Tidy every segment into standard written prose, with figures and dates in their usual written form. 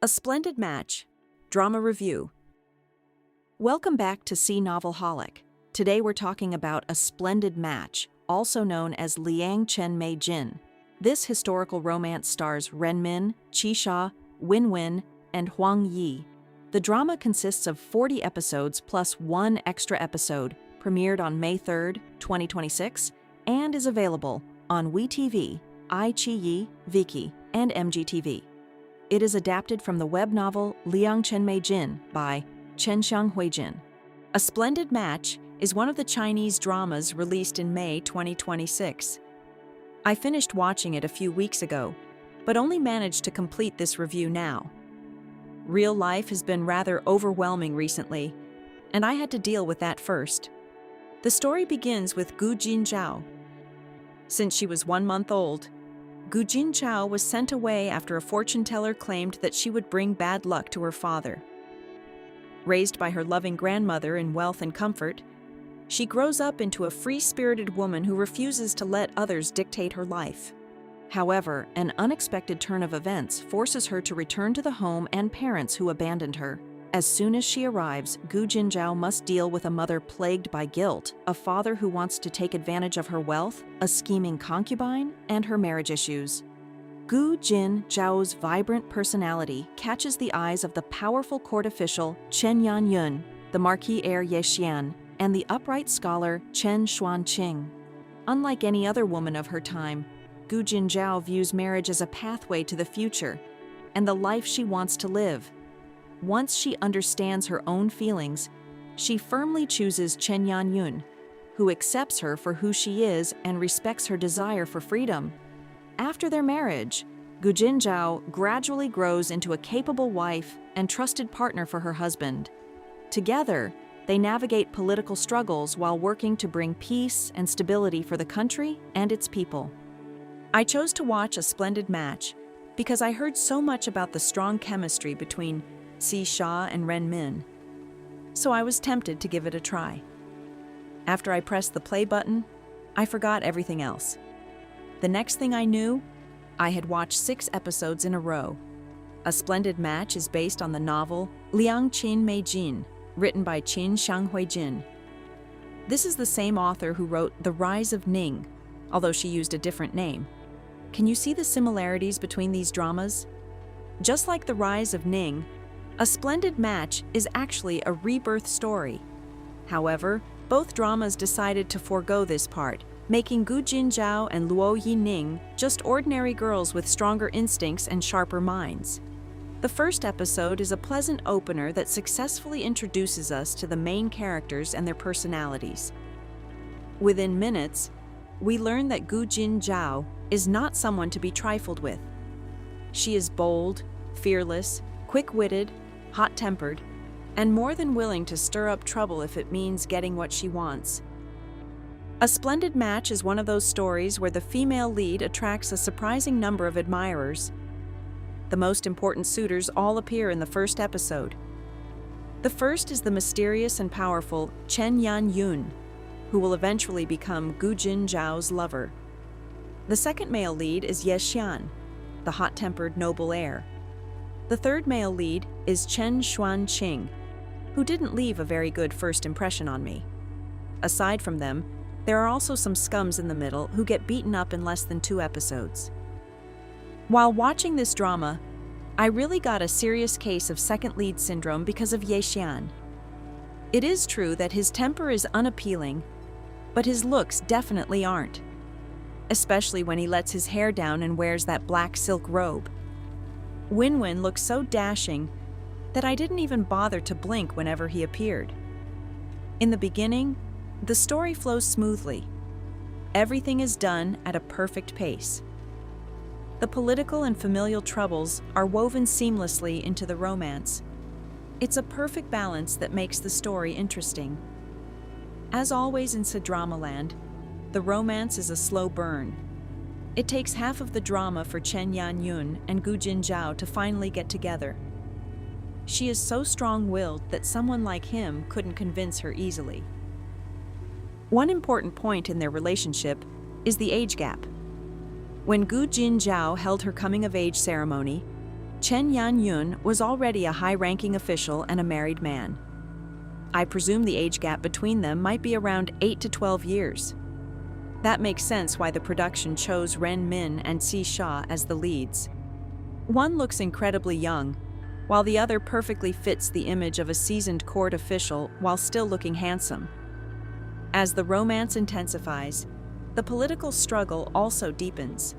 A Splendid Match, Drama Review. Welcome back to C Novelholic. Today we're talking about A Splendid Match, also known as Liang Chen Mei Jin. This historical romance stars Ren Min, Qixia, Winwin, and Huang Yi. The drama consists of 40 episodes plus one extra episode, premiered on May 3, 2026, and is available on WeTV, iQIYI, Viki, and MGTV. It is adapted from the web novel Liang Chen Mei Jin by Chen Hui Jin. A Splendid Match is one of the Chinese dramas released in May 2026. I finished watching it a few weeks ago, but only managed to complete this review now. Real life has been rather overwhelming recently, and I had to deal with that first. The story begins with Gu Jin Zhao. Since she was 1 month old, Gu Jin Zhao was sent away after a fortune teller claimed that she would bring bad luck to her father. Raised by her loving grandmother in wealth and comfort, she grows up into a free-spirited woman who refuses to let others dictate her life. However, an unexpected turn of events forces her to return to the home and parents who abandoned her. As soon as she arrives, Gu Jin Zhao must deal with a mother plagued by guilt, a father who wants to take advantage of her wealth, a scheming concubine, and her marriage issues. Gu Jin Zhao's vibrant personality catches the eyes of the powerful court official Chen Yanyun, the Marquis heir Ye Xian, and the upright scholar Chen Xuanqing. Unlike any other woman of her time, Gu Jin Zhao views marriage as a pathway to the future and the life she wants to live. Once she understands her own feelings, she firmly chooses Chen Yanyun, who accepts her for who she is and respects her desire for freedom. After their marriage, Gu Jin Zhao gradually grows into a capable wife and trusted partner for her husband. Together, they navigate political struggles while working to bring peace and stability for the country and its people. I chose to watch A Splendid Match because I heard so much about the strong chemistry between Qixia and Ren Min, so I was tempted to give it a try. After I pressed the play button, I forgot everything else. The next thing I knew, I had watched 6 episodes in a row. A Splendid Match is based on the novel Liang Chen Mei Jin, written by Chen Hui Jin. This is the same author who wrote The Rise of Ning, although she used a different name. Can you see the similarities between these dramas? Just like The Rise of Ning, A Splendid Match is actually a rebirth story. However, both dramas decided to forego this part, making Gu Jin Zhao and Luo Yining just ordinary girls with stronger instincts and sharper minds. The first episode is a pleasant opener that successfully introduces us to the main characters and their personalities. Within minutes, we learn that Gu Jin Zhao is not someone to be trifled with. She is bold, fearless, quick-witted, hot-tempered, and more than willing to stir up trouble if it means getting what she wants. A Splendid Match is one of those stories where the female lead attracts a surprising number of admirers. The most important suitors all appear in the first episode. The first is the mysterious and powerful Chen Yanyun, who will eventually become Gu Jin Zhao's lover. The second male lead is Ye Xian, the hot-tempered noble heir. The third male lead is Chen Xuanqing, who didn't leave a very good first impression on me. Aside from them, there are also some scums in the middle who get beaten up in less than 2 episodes. While watching this drama, I really got a serious case of second lead syndrome because of Ye Xian. It is true that his temper is unappealing, but his looks definitely aren't, especially when he lets his hair down and wears that black silk robe. Winwin looks so dashing that I didn't even bother to blink whenever he appeared. In the beginning, the story flows smoothly. Everything is done at a perfect pace. The political and familial troubles are woven seamlessly into the romance. It's a perfect balance that makes the story interesting. As always in CDrama land, the romance is a slow burn. It takes half of the drama for Chen Yanyun and Gu Jin Zhao to finally get together. She is so strong-willed that someone like him couldn't convince her easily. One important point in their relationship is the age gap. When Gu Jin Zhao held her coming-of-age ceremony, Chen Yanyun was already a high-ranking official and a married man. I presume the age gap between them might be around 8 to 12 years. That makes sense why the production chose Ren Min and Ye Xian as the leads. One looks incredibly young, while the other perfectly fits the image of a seasoned court official while still looking handsome. As the romance intensifies, the political struggle also deepens.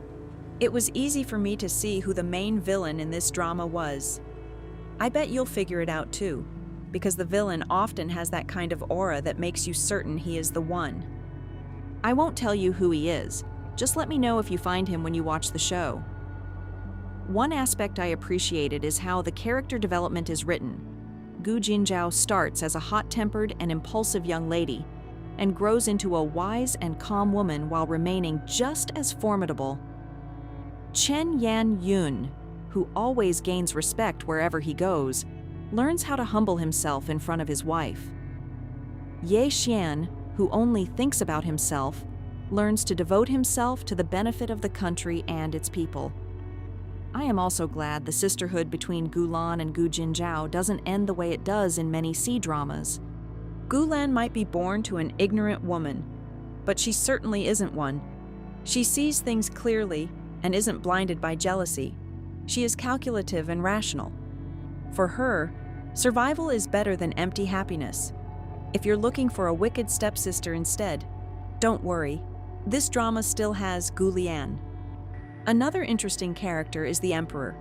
It was easy for me to see who the main villain in this drama was. I bet you'll figure it out too, because the villain often has that kind of aura that makes you certain he is the one. I won't tell you who he is, just let me know if you find him when you watch the show. One aspect I appreciated is how the character development is written. Gu Jin Zhao starts as a hot-tempered and impulsive young lady, and grows into a wise and calm woman while remaining just as formidable. Chen Yanyun, who always gains respect wherever he goes, learns how to humble himself in front of his wife. Ye Xian, who only thinks about himself, learns to devote himself to the benefit of the country and its people. I am also glad the sisterhood between Gulan and Gu Jin Zhao doesn't end the way it does in many C-dramas. Gulan might be born to an ignorant woman, but she certainly isn't one. She sees things clearly and isn't blinded by jealousy. She is calculative and rational. For her, survival is better than empty happiness. If you're looking for a wicked stepsister instead, don't worry. This drama still has Gu Lian. Another interesting character is the Emperor.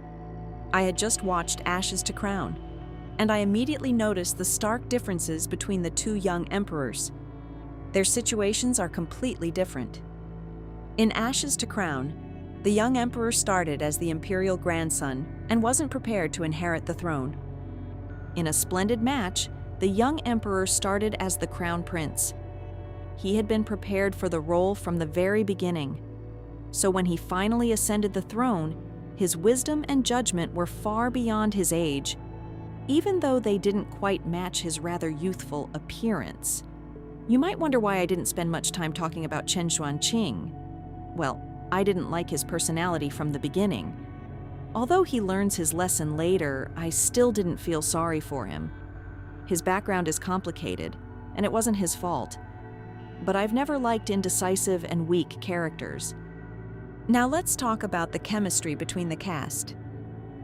I had just watched Ashes to Crown, and I immediately noticed the stark differences between the two young emperors. Their situations are completely different. In Ashes to Crown, the young emperor started as the imperial grandson and wasn't prepared to inherit the throne. In A Splendid Match, the young emperor started as the crown prince. He had been prepared for the role from the very beginning. So when he finally ascended the throne, his wisdom and judgment were far beyond his age, even though they didn't quite match his rather youthful appearance. You might wonder why I didn't spend much time talking about Chen Xuanqing. Well, I didn't like his personality from the beginning. Although he learns his lesson later, I still didn't feel sorry for him. His background is complicated, and it wasn't his fault. But I've never liked indecisive and weak characters. Now let's talk about the chemistry between the cast.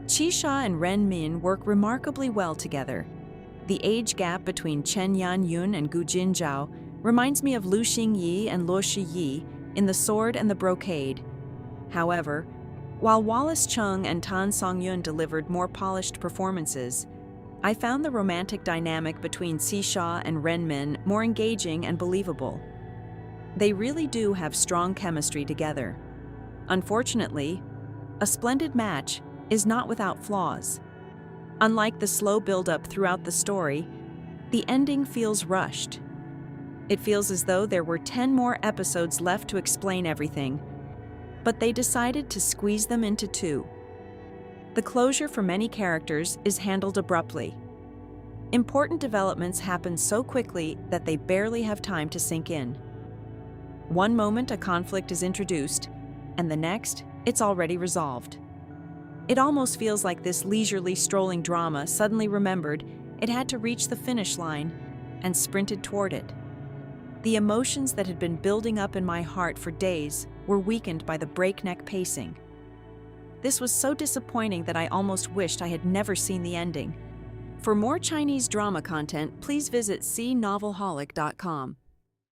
Ye Xian and Ren Min work remarkably well together. The age gap between Chen Yanyun and Gu Jin Zhao reminds me of Lu Xingyi and Luo Shiyi in The Sword and the Brocade. However, while Wallace Chung and Tan Songyun delivered more polished performances, I found the romantic dynamic between Ye Xian and Ren Min more engaging and believable. They really do have strong chemistry together. Unfortunately, A Splendid Match is not without flaws. Unlike the slow build-up throughout the story, the ending feels rushed. It feels as though there were 10 more episodes left to explain everything, but they decided to squeeze them into 2. The closure for many characters is handled abruptly. Important developments happen so quickly that they barely have time to sink in. One moment a conflict is introduced, and the next, it's already resolved. It almost feels like this leisurely strolling drama suddenly remembered it had to reach the finish line and sprinted toward it. The emotions that had been building up in my heart for days were weakened by the breakneck pacing. This was so disappointing that I almost wished I had never seen the ending. For more Chinese drama content, please visit cnovelholic.com.